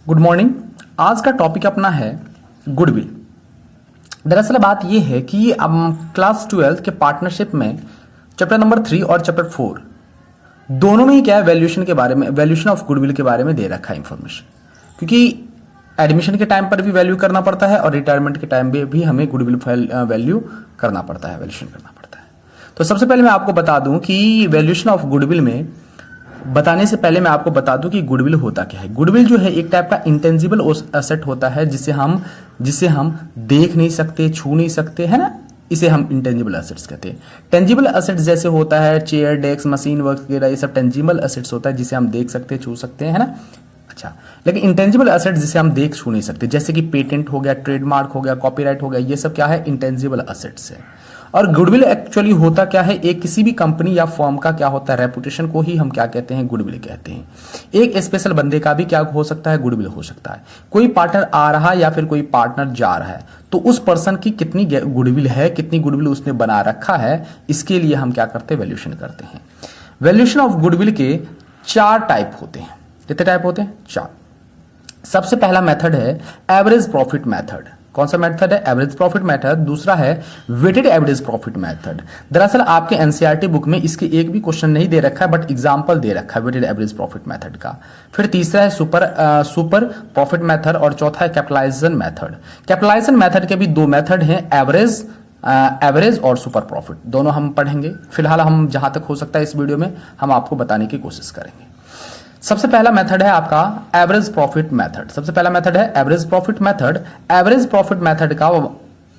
Good morning. आज का topic अपना है गुडविल। दरअसल बात यह है कि अब क्लास 12 के पार्टनरशिप में चैप्टर नंबर 3 और चैप्टर 4 दोनों में ही क्या है, वैल्यूएशन के बारे में, वैल्यूएशन ऑफ गुडविल के बारे में दे रखा है इंफॉर्मेशन। क्योंकि एडमिशन के टाइम पर भी वैल्यू करना पड़ता है और रिटायरमेंट के टाइम पे भी हमें गुडविल वैल्यू करना पड़ता है, वैल्यूएशन करना पड़ता है। तो सबसे पहले मैं आपको बता दूं कि वैल्यूएशन ऑफ गुडविल में बताने से पहले मैं आपको बता दूं कि गुडविल होता क्या है। गुडविल जो है एक टाइप का इंटेंजिबल एसेट होता है जिसे हम देख नहीं सकते, छू नहीं सकते, है ना। इसे हम इंटेंजिबल एसेट्स कहते हैं। टेंजिबल एसेट्स जैसे होता है चेयर, डेस्क, मशीन वगैरह, ये सब टेंजिबल एसेट्स होता है जिसे हम देख सकते, छू सकते हैं, है ना। अच्छा, लेकिन इंटेंजिबल एसेट्स जिसे हम देख छू नहीं सकते, जैसे कि पेटेंट हो गया, ट्रेडमार्क हो गया, कॉपीराइट हो गया, ये सब क्या है, इंटेंजिबल एसेट्स है। और गुडविल एक्चुअली होता क्या है, एक किसी भी कंपनी या फर्म का क्या होता है, रेपुटेशन को ही हम क्या कहते हैं, गुडविल कहते हैं। एक स्पेशल बंदे का भी क्या हो सकता है, गुडविल हो सकता है। कोई पार्टनर आ रहा है या फिर कोई पार्टनर जा रहा है तो उस पर्सन की कितनी गुडविल है, कितनी गुडविल उसने बना रखा है, इसके लिए हम क्या करते हैं, वैल्यूएशन करते हैं। वैल्यूएशन ऑफ गुडविल के 4 टाइप होते हैं। कितने टाइप होते हैं? 4। सबसे पहला मेथड है एवरेज प्रॉफिट मेथड। कौन सा मेथड है? Average profit method. दूसरा है वेटेड एवरेज प्रॉफिट मेथड। दरअसल आपके एनसीईआरटी बुक में इसके एक भी क्वेश्चन नहीं दे रखा है, बट एग्जांपल दे रखा है वेटेड एवरेज प्रॉफिट मेथड का। फिर तीसरा है सुपर प्रॉफिट मेथड और चौथा है कैपिटलाइजेशन मेथड। कैपिटलाइजेशन मेथड के भी 2 मेथड हैं, एवरेज और सुपर प्रॉफिट। दोनों हम पढ़ेंगे। फिलहाल हम जहां तक हो सकता है इस वीडियो में हम आपको बताने की कोशिश करेंगे। सबसे पहला मेथड है आपका एवरेज प्रॉफिट मेथड। सबसे पहला मेथड है average profit method. Average profit method का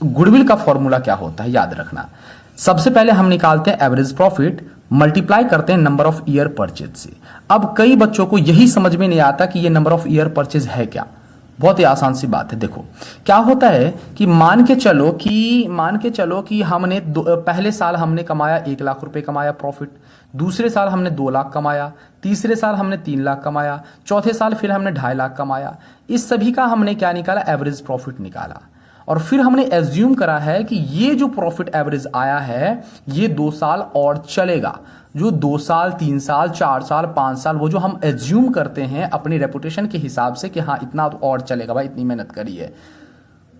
गुडविल का फॉर्मूला क्या होता है, याद रखना। सबसे पहले हम निकालते हैं एवरेज प्रॉफिट, मल्टीप्लाई करते हैं नंबर ऑफ ईयर परचेज से। अब कई बच्चों को यही समझ में नहीं आता कि ये नंबर ऑफ ईयर परचेज है क्या। बहुत ही आसान सी बात है। देखो क्या होता है कि मान के चलो कि हमने पहले साल हमने कमाया 1 लाख रुपए कमाया प्रॉफिट, दूसरे साल हमने 2 लाख कमाया, तीसरे साल हमने 3 लाख कमाया, चौथे साल फिर हमने 2.5 लाख कमाया। इस सभी का हमने क्या निकाला, एवरेज प्रॉफिट निकाला। और फिर हमने एज्यूम करा है कि ये जो प्रॉफिट एवरेज आया है ये 2 साल और चलेगा। जो 2 साल, 3 साल, 4 साल, 5 साल, वो जो हम एज्यूम करते हैं अपनी रेपुटेशन के हिसाब से कि हाँ इतना तो और चलेगा भाई, इतनी मेहनत करी है,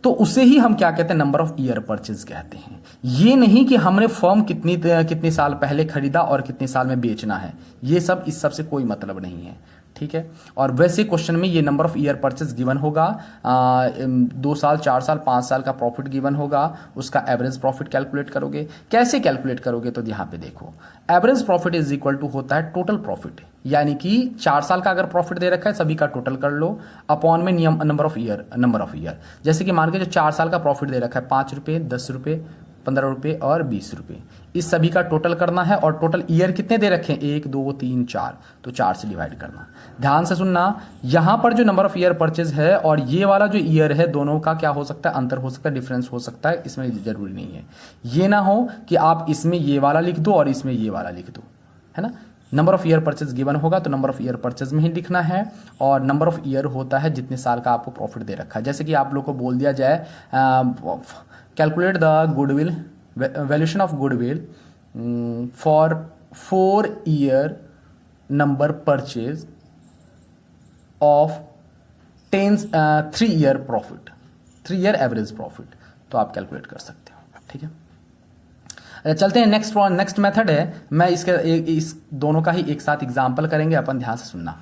तो उसे ही हम क्या कहते हैं, नंबर ऑफ ईयर परचेज कहते हैं। ये नहीं कि हमने फर्म कितनी साल पहले खरीदा और कितने साल में बेचना है, ये सब इस सब से कोई मतलब नहीं है, ठीक है। और वैसे क्वेश्चन में ये number of year purchase given होगा, 2 साल, 4 साल, 5 साल का प्रॉफिट गिवन होगा, उसका एवरेज प्रॉफिट कैलकुलेट करोगे। कैसे कैलकुलेट करोगे, तो यहाँ पे देखो average profit is equal to होता है टोटल प्रॉफिट, यानी कि 4 साल का अगर प्रॉफिट दे रखा है सभी का टोटल कर लो, अपॉन में नियम नंबर ऑफ ईयर। जैसे कि मान के जो 4 साल का प्रॉफिट दे रखा है 5 रुपये, 10 रुपये, 15 रुपये और 20 रुपये, इस सभी का टोटल करना है। और टोटल ईयर कितने दे रखे हैं, 1, 2, 3, 4, तो 4 से डिवाइड करना। ध्यान से सुनना, यहां पर जो नंबर ऑफ ईयर परचेज है और ये वाला जो ईयर है, दोनों का क्या हो सकता है, अंतर हो सकता है, डिफरेंस हो सकता है। इसमें जरूरी नहीं है, ये ना हो कि आप इसमें ये वाला लिख दो और इसमें ये वाला लिख दो, है ना। Number of year purchase given होगा तो नंबर ऑफ ईयर परचेज में ही लिखना है, और नंबर ऑफ ईयर होता है जितने साल का आपको प्रॉफिट दे रखा है। जैसे कि आप लोग को बोल दिया जाए calculate the goodwill, valuation of goodwill for 4 year number purchase of 3 year profit, 3 year average profit, तो आप कैलकुलेट कर सकते हो, ठीक है। चलते हैं नेक्स्ट मेथड है। मैं इस दोनों का ही एक साथ एग्जांपल करेंगे अपन, ध्यान से सुनना।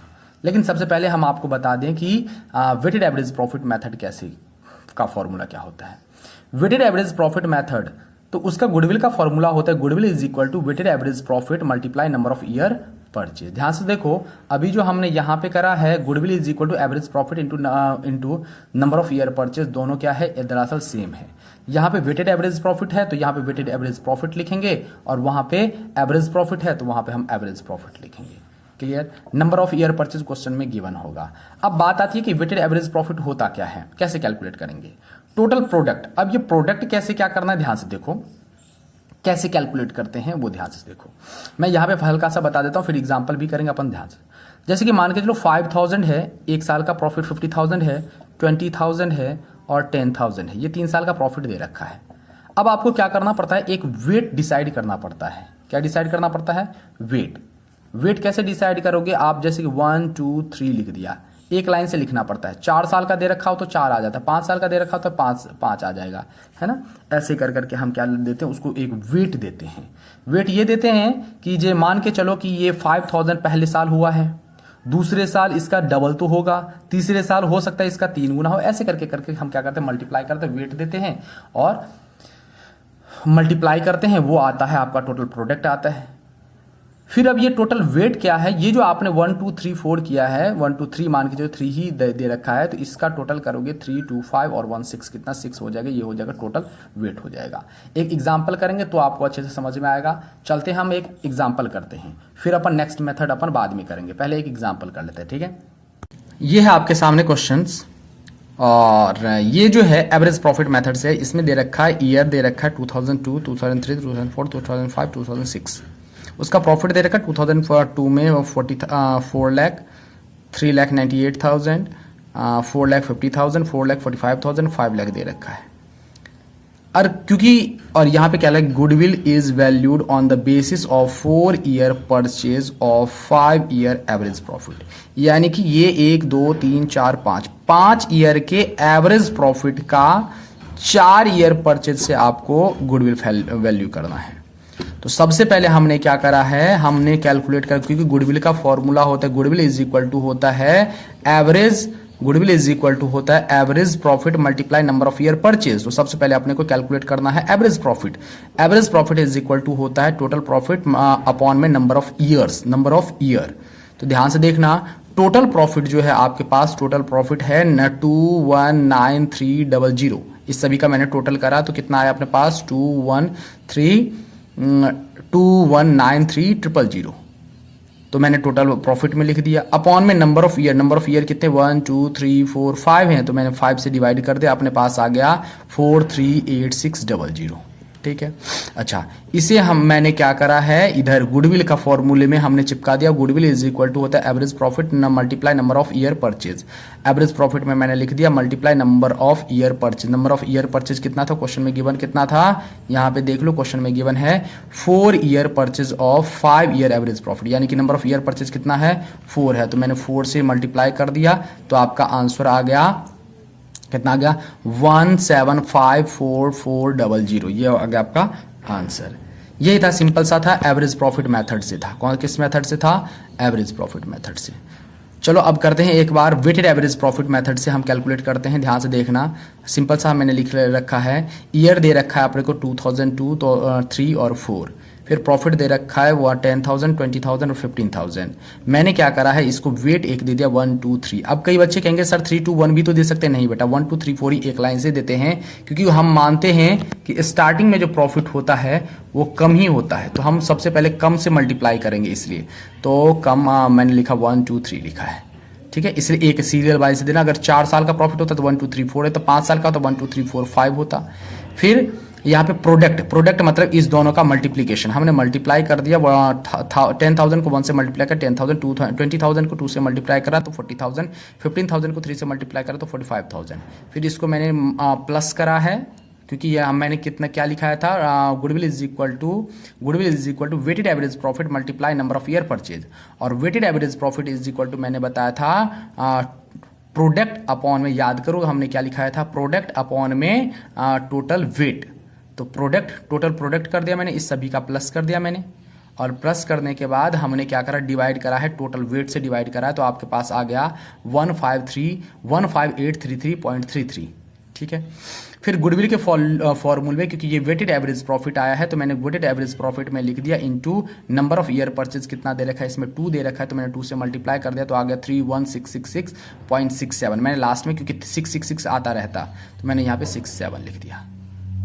लेकिन सबसे पहले हम आपको बता दें कि वेटेड एवरेज प्रॉफिट मेथड कैसे का फॉर्मूला क्या होता है। वेटेड एवरेज प्रॉफिट मेथड, तो उसका गुडविल का फॉर्मूला होता है goodwill is equal to weighted average profit multiply number of year purchase. ध्यान से देखो, अभी जो हमने यहां पे करा है goodwill is equal to average profit into number of year purchase, दोनों क्या है, दरअसल सेम है। यहाँ पे वेटेड एवरेज प्रॉफिट है तो यहाँ पे वेटेड एवरेज प्रॉफिट लिखेंगे, और वहां पे एवरेज प्रॉफिट है तो वहां पे हम एवरेज प्रॉफिट लिखेंगे। Clear. Number of year purchase question में गिवन होगा। अब बात आती है कि वेटेड एवरेज प्रॉफिट होता क्या है, कैसे कैलकुलेट करेंगे। टोटल प्रोडक्ट, अब ये प्रोडक्ट कैसे क्या करना है, ध्यान से देखो कैसे कैलकुलेट करते हैं वो ध्यान से देखो। मैं यहाँ पे हल्का सा बता देता हूँ, फिर एग्जांपल भी करेंगे अपन, ध्यान से। जैसे कि मान के चलो 5000 है, 1 साल का प्रॉफिट 50,000 है, 20,000 है और 10,000 है, ये 3 साल का प्रॉफिट दे रखा है। अब आपको क्या करना पड़ता है, एक वेट डिसाइड करना पड़ता है। क्या डिसाइड करना पड़ता है, वेट। वेट कैसे डिसाइड करोगे आप, जैसे कि 1, 2, 3 लिख दिया, एक लाइन से लिखना पड़ता है। 4 साल का दे रखा हो तो 4 आ जाता है, 5 साल का दे रखा हो तो 5 आ जाएगा, है ना। ऐसे कर करके हम क्या देते हैं, उसको एक वेट देते हैं। वेट ये देते हैं कि जे मान के चलो कि ये 5000 पहले साल हुआ है, दूसरे साल इसका डबल तो होगा, तीसरे साल हो सकता है इसका 3 गुना हो। ऐसे करके करके हम क्या करते हैं, मल्टीप्लाई करते हैं, वेट देते हैं और मल्टीप्लाई करते हैं, वो आता है आपका टोटल प्रोडक्ट आता है। फिर अब ये टोटल वेट क्या है, ये जो आपने 1 2 3 4 किया है, 1 2 3 मान के जो 3 ही दे रखा है, तो इसका टोटल करोगे 3 2 5 और 1 6, कितना 6 हो जाएगा, ये हो जाएगा टोटल वेट हो जाएगा। एक एग्जाम्पल करेंगे तो आपको अच्छे से समझ में आएगा। चलते हम एक एग्जाम्पल करते हैं, फिर अपन नेक्स्ट मेथड अपन बाद में करेंगे, पहले एक एग्जाम्पल कर लेते हैं, ठीक है। ये है आपके सामने क्वेश्चंस, और ये जो है एवरेज प्रॉफिट मेथड से, इसमें दे रखा है ईयर दे रखा है 2002, 2003, 2004, 2005, 2006। उसका प्रॉफिट दे रखा है 2002 में 4 लाख, 3,98,000, 4,50,000, 4,45,000, 5 लाख दे रखा है। और क्योंकि और यहाँ पे क्या लगा, goodwill is valued on the basis of 4 year purchase of 5 year average profit, यानी कि ये 1 2 3 4 5 ईयर के एवरेज प्रॉफिट का 4 ईयर परचेज से आपको गुडविल वैल्यू करना है। तो सबसे पहले हमने क्या करा है, हमने कैलकुलेट कर, क्योंकि गुडविल का फॉर्मूला होता है, गुडविल इज इक्वल टू होता है average, goodwill is equal to होता है average profit multiply number of year purchase. तो सबसे पहले अपने को कैलकुलेट करना है average profit. Average profit is equal to होता है टोटल प्रॉफिट अपॉन में number of years, number of year. तो ध्यान से देखना, टोटल प्रॉफिट जो है आपके पास, टोटल प्रॉफिट है 219,300। इस सभी का मैंने टोटल करा तो कितना आया अपने पास, 219,300। तो मैंने टोटल प्रॉफिट में लिख दिया, अपॉन में number of year, number of year कितने 1 2 3 4 5 हैं, तो मैंने 5 से डिवाइड कर दिया, अपने पास आ गया 438600, ठीक है। अच्छा, इसे मैंने क्या करा है, इधर गुडविल का फॉर्मूले में हमने चिपका दिया। गुडविल इज इक्वल टू होता है average profit multiply number of year purchase. Average profit में मैंने लिख दिया multiply number of year purchase. Number of year purchase कितना था, क्वेश्चन में गिवन कितना था, यहाँ पे देख लो, क्वेश्चन में गिवन है 4 year purchase of 5 year average profit, यानी कि नंबर ऑफ ईयर परचेज कितना है, 4 है। तो मैंने 4 से मल्टीप्लाई कर दिया, तो आपका आंसर आ गया, कितना आ गया, 1754400। ये आ गया आपका आंसर। यही था, सिंपल सा था, एवरेज प्रॉफिट मेथड से था। कौन किस मेथड से था, एवरेज प्रॉफिट मेथड से। चलो अब करते हैं एक बार वेटेड एवरेज प्रॉफिट मेथड से हम कैलकुलेट करते हैं। ध्यान से देखना, सिंपल सा मैंने लिख रखा है, ईयर दे रखा है अपने को 2002, तो 3 और 4, फिर प्रॉफिट दे रखा है वो 10,000, 20,000 और 15,000। मैंने क्या करा है, इसको वेट एक दे दिया 1 2 3। अब कई बच्चे कहेंगे सर 3 2 1 भी तो दे सकते हैं, नहीं बेटा, 1 2 3 4 ही एक लाइन से देते हैं, क्योंकि हम मानते हैं कि स्टार्टिंग में जो प्रॉफिट होता है वो कम ही होता है, तो हम सबसे पहले कम से मल्टीप्लाई करेंगे, इसलिए तो कम मैंने लिखा 1 2 3 लिखा है, ठीक है। इसलिए एक सीरियल वाइज देना, अगर 4 साल का प्रॉफिट होता तो 1 2 3 4 है, तो 5 साल का तो 1 2 3 4 5 होता। फिर यहाँ पे प्रोडक्ट मतलब इस दोनों का मल्टीप्लीकेशन, हमने मल्टीप्लाई कर दिया, 10,000 को 1 से मल्टीप्लाई कर 10,000, 20,000 को 2 से मल्टीप्लाई करा तो 40,000, 15,000 को 3 से मल्टीप्लाई करा तो 45,000। फिर इसको मैंने प्लस करा है, क्योंकि ये मैंने कितना क्या लिखाया था, goodwill is equal to weighted average profit multiply number of year purchase, और weighted average profit is equal to मैंने बताया था प्रोडक्ट अपॉन में, याद करो हमने क्या लिखाया था, प्रोडक्ट अपॉन में टोटल वेट। तो टोटल प्रोडक्ट कर दिया मैंने, इस सभी का प्लस कर दिया मैंने, और प्लस करने के बाद हमने क्या करा, डिवाइड करा है, टोटल वेट से डिवाइड करा है, तो आपके पास आ गया 15833.33, ठीक है। फिर गुडविल के फॉर्मूले में, क्योंकि ये वेटेड एवरेज प्रॉफिट आया है, तो मैंने वेटेड एवरेज प्रॉफिट में लिख दिया into number of year purchase कितना दे रखा है, इसमें 2 दे रखा है, तो मैंने 2 से मल्टीप्लाई कर दिया, तो आ गया 31666.67। मैंने लास्ट में क्योंकि 666 आता रहता, तो मैंने यहाँ पे 67 लिख दिया।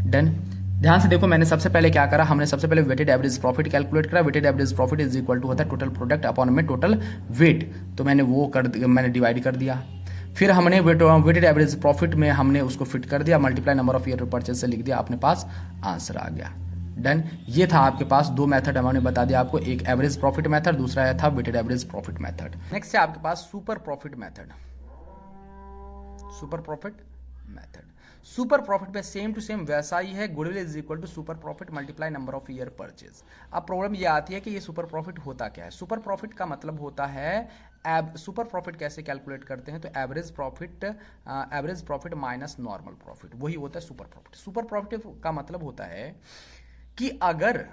डन। ध्यान से देखो, मैंने सबसे पहले क्या करा, हमने सबसे पहले वेटेड एवरेज प्रॉफिट कैलकुलेट करा। Weighted average profit is equal to होता है टोटल प्रोडक्ट अपॉन में टोटल वेट, तो मैंने डिवाइड कर दिया। फिर हमने वेटेड एवरेज प्रॉफिट में हमने उसको फिट कर दिया, multiply number of year purchase से लिख दिया, अपने पास आंसर आ गया। डन। ये था आपके पास 2 मेथड हमने बता दिया आपको, एक एवरेज प्रॉफिट मेथड, दूसरा था weighted average profit method. Next है आपके पास super profit method. Super profit method, super profit में सेम टू सेम वैसा ही है, goodwill is equal to super profit multiply number of year purchase. अब प्रॉब्लम ये आती है कि ये सुपर प्रॉफिट होता क्या है। सुपर प्रॉफिट का मतलब होता है सुपर प्रॉफिट कैसे कैलकुलेट करते हैं? तो average profit minus normal profit, वही होता है सुपर प्रॉफिट। सुपर प्रॉफिट का मतलब होता है कि अगर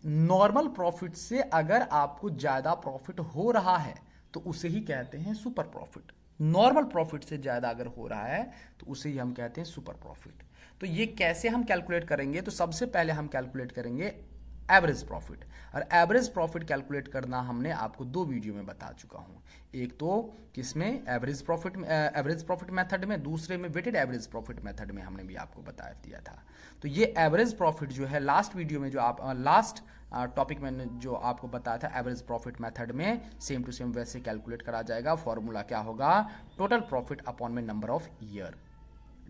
नॉर्मल प्रॉफिट से अगर आपको ज्यादा प्रॉफिट हो रहा है तो उसे ही कहते हैं सुपर प्रॉफिट। नॉर्मल प्रॉफिट से ज्यादा अगर हो रहा है तो उसे ही हम कहते हैं सुपर प्रॉफिट। तो ये कैसे हम कैलकुलेट करेंगे? तो सबसे पहले हम कैलकुलेट करेंगे एवरेज प्रॉफिट, और एवरेज प्रॉफिट कैलकुलेट करना हमने आपको 2 वीडियो में बता चुका हूं। एक तो किसमें? एवरेज प्रॉफिट मेथड में, दूसरे में वेटेड एवरेज प्रॉफिट मेथड में हमने भी आपको बता दिया था। तो ये एवरेज प्रॉफिट जो है लास्ट वीडियो में, जो आप लास्ट टॉपिक में जो आपको बताया था एवरेज प्रॉफिट मेथड में, सेम टू सेम वैसे कैलकुलेट करा जाएगा। फॉर्मूला क्या होगा? टोटल प्रॉफिट अपॉन में नंबर ऑफ ईयर।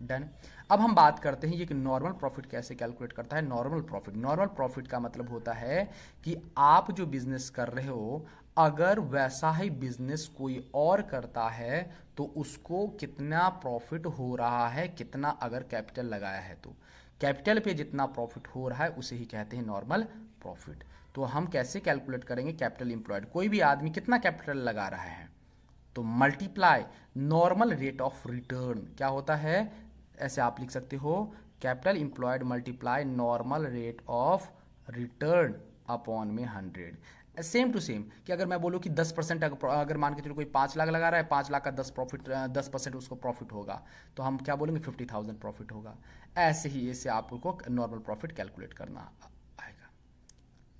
डन। अब हम बात करते हैं ये कि नॉर्मल प्रॉफिट कैसे कैलकुलेट करता है। नॉर्मल प्रॉफिट का मतलब होता है कि आप जो बिजनेस कर रहे हो, अगर वैसा ही बिजनेस कोई और करता है तो उसको कितना प्रॉफिट हो रहा है, कितना अगर कैपिटल लगाया है तो कैपिटल पे जितना प्रॉफिट हो रहा है उसे ही कहते हैं नॉर्मल प्रॉफिट। तो हम कैसे कैलकुलेट करेंगे? कैपिटल इंप्लॉयड, कोई भी आदमी कितना कैपिटल लगा रहा है तो multiply normal rate of return. क्या होता है? ऐसे आप लिख सकते हो, capital employed multiply normal rate of return upon में 100। सेम टू सेम कि अगर मैं बोलूँ कि 10%, अगर मान के चलो कोई 5 लाख लगा रहा है, 5 लाख का 10% उसको प्रॉफिट होगा, तो हम क्या बोलेंगे? 50,000 प्रॉफिट होगा। ऐसे ही ऐसे आपको नॉर्मल प्रॉफिट कैलकुलेट करना आएगा।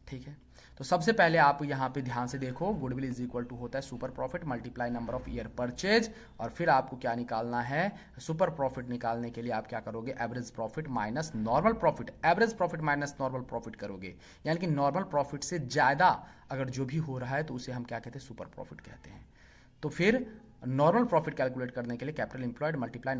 ठीक है, तो सबसे पहले आप यहां पे ध्यान से देखो, गुडविल इज इक्वल टू होता है super profit multiply number of year purchase, और फिर आपको क्या निकालना है? सुपर प्रॉफिट निकालने के लिए आप क्या करोगे? Average profit minus normal profit, average profit minus normal profit करोगे, यानी कि नॉर्मल प्रॉफिट से ज्यादा अगर जो भी हो रहा है तो उसे हम क्या कहते हैं? सुपर प्रॉफिट कहते हैं। तो फिर नॉर्मल प्रॉफिट कैलकुलेट करने के लिए capital employed multiply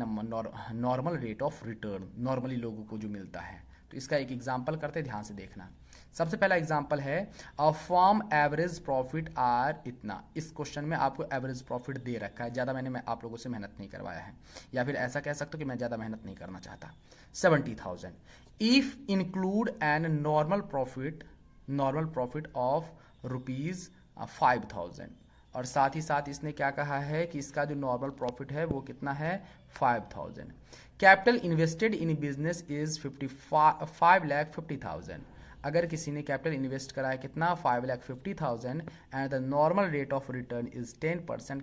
normal rate of return, normally लोगों को जो मिलता है। तो इसका एक एग्जांपल करते हैं, ध्यान से देखना। सबसे पहला एग्जांपल है a firm average profit are इतना। इस क्वेश्चन में आपको एवरेज प्रॉफिट दे रखा है, ज्यादा मैंने आप लोगों से मेहनत नहीं करवाया है, या फिर ऐसा कह सकते हो कि मैं ज्यादा मेहनत नहीं करना चाहता। 70,000 if include an normal profit of ₹5,000, और साथ ही साथ इसने क्या कहा है कि इसका जो नॉर्मल प्रॉफिट है वो कितना है? 5,000। Capital invested in business is 5,50,000। अगर किसी ने कैपिटल इन्वेस्ट करा है कितना? 5,50,000 and the normal rate of return is 10%।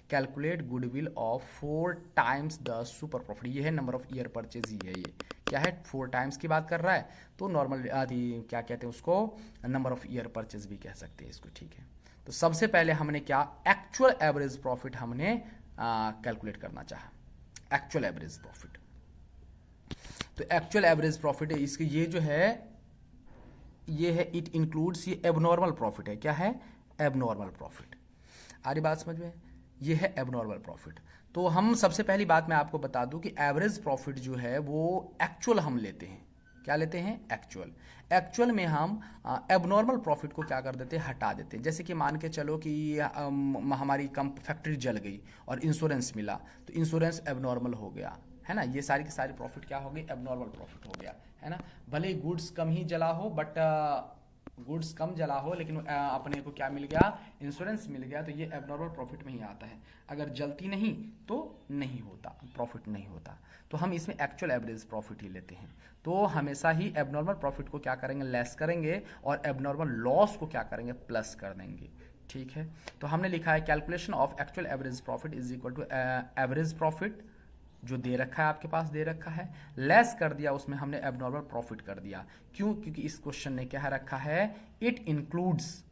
Calculate goodwill of 4 times the super profit. ये है नंबर ऑफ ईयर परचेज ही है, ये क्या है? 4 टाइम्स की बात कर रहा है, तो नॉर्मल क्या कहते हैं उसको? नंबर ऑफ ईयर परचेज भी कह सकते हैं इसको। ठीक है, तो सबसे पहले हमने क्या? एक्चुअल एवरेज प्रॉफिट हमने कैलकुलेट करना चाहा, एक्चुअल एवरेज प्रॉफिट। तो एक्चुअल एवरेज प्रॉफिट है इसके, ये जो है ये है इट इंक्लूड्स, ये एबनॉर्मल प्रॉफिट है। क्या है? Abnormal profit. आ रही बात समझ में? ये है एबनॉर्मल प्रॉफिट। तो हम सबसे पहली बात मैं आपको बता दूं कि एवरेज प्रॉफिट जो है वो एक्चुअल हम लेते हैं। क्या लेते हैं? एक्चुअल में हम एबनॉर्मल प्रॉफिट को क्या कर देते हैं? हटा देते हैं। जैसे कि मान के चलो कि हमारी फैक्ट्री जल गई और इंश्योरेंस मिला, तो इंश्योरेंस एबनॉर्मल हो गया, है ना। ये सारी की सारी प्रॉफिट क्या हो गई? एबनॉर्मल प्रॉफिट हो गया, है ना। भले ही गुड्स कम ही जला हो, बट गुड्स कम जला हो, लेकिन अपने को क्या मिल गया? इंश्योरेंस मिल गया, तो ये एबनॉर्मल प्रॉफिट में ही आता है। अगर जलती नहीं तो नहीं होता, प्रॉफिट नहीं होता। तो हम इसमें एक्चुअल एवरेज प्रॉफिट ही लेते हैं। तो हमेशा ही एबनॉर्मल प्रॉफिट को क्या करेंगे? लेस करेंगे, और एबनॉर्मल लॉस को क्या करेंगे? प्लस कर देंगे। ठीक है, तो हमने लिखा है calculation of actual average profit is equal to average profit जो दे रखा है, आपके पास दे रखा है, लेस कर दिया उसमें हमने एबनॉर्मल प्रॉफिट कर दिया। क्यों? क्योंकि इस क्वेश्चन ने क्या रखा है? इट इंक्लूड्स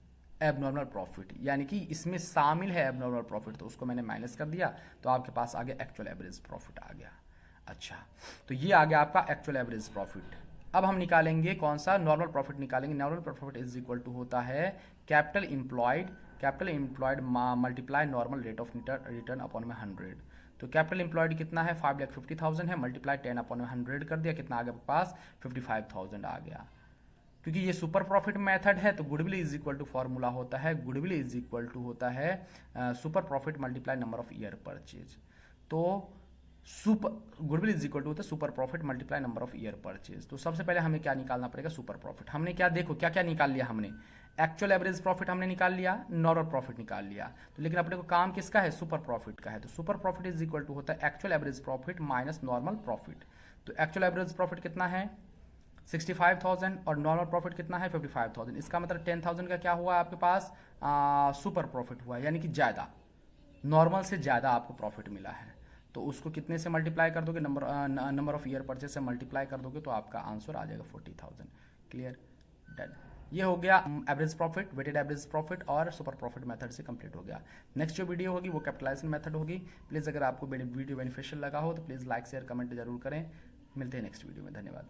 एबनॉर्मल प्रॉफिट, यानी कि इसमें शामिल है एबनॉर्मल प्रॉफिट, तो उसको मैंने माइनस कर दिया, तो आपके पास आ गया एक्चुअल एवरेज प्रॉफिट आ गया। अच्छा, तो ये आ गया आपका एक्चुअल एवरेज प्रॉफिट। अब हम निकालेंगे कौन सा? नॉर्मल प्रॉफिट निकालेंगे। Normal profit is equal to होता है capital employed multiply normal rate of return upon में 100। तो कैपिटल इंप्लॉयड कितना है? 5,50,000 है, मल्टीप्लाई 10 अपॉन 100 कर दिया, कितना आ गया पास? 55,000 आ गया। क्योंकि ये सुपर प्रॉफिट मेथड है, तो goodwill is equal to formula होता है, गुडविल इज इक्वल टू होता है super profit multiply number of year purchase. तो गुडविल इज इक्वल टू होता है super profit multiply number of year purchase. तो सबसे पहले हमें क्या निकालना पड़ेगा? Super profit. हमने क्या, देखो क्या क्या निकाल लिया हमने? एक्चुअल एवरेज प्रॉफिट हमने निकाल लिया, नॉर्मल प्रॉफिट निकाल लिया, तो लेकिन अपने को काम किसका है, सुपर प्रॉफिट का है। तो super profit is equal to होता है actual average profit minus normal profit. तो एक्चुअल एवरेज प्रॉफिट कितना है 65,000 और नॉर्मल प्रॉफिट कितना है 55,000। इसका मतलब 10,000 का क्या हुआ आपके पास सुपर प्रॉफिट हुआ, यानी कि ज्यादा, नॉर्मल से ज्यादा आपको प्रॉफिट मिला है। तो उसको कितने से मल्टीप्लाई कर दोगे, नंबर ऑफ ईयर परचेज से मल्टीप्लाई कर दोगे तो आपका आंसर आ जाएगा 40,000। Clear, done. ये हो गया average profit, weighted average profit और सुपर प्रॉफिट मेथड से कंप्लीट हो गया। नेक्स्ट जो वीडियो होगी वो कैपिटलाइजेशन मेथड होगी। प्लीज़ अगर आपको वीडियो बेनिफिशियल लगा हो तो प्लीज़ लाइक शेयर कमेंट जरूर करें। मिलते हैं नेक्स्ट वीडियो में, धन्यवाद।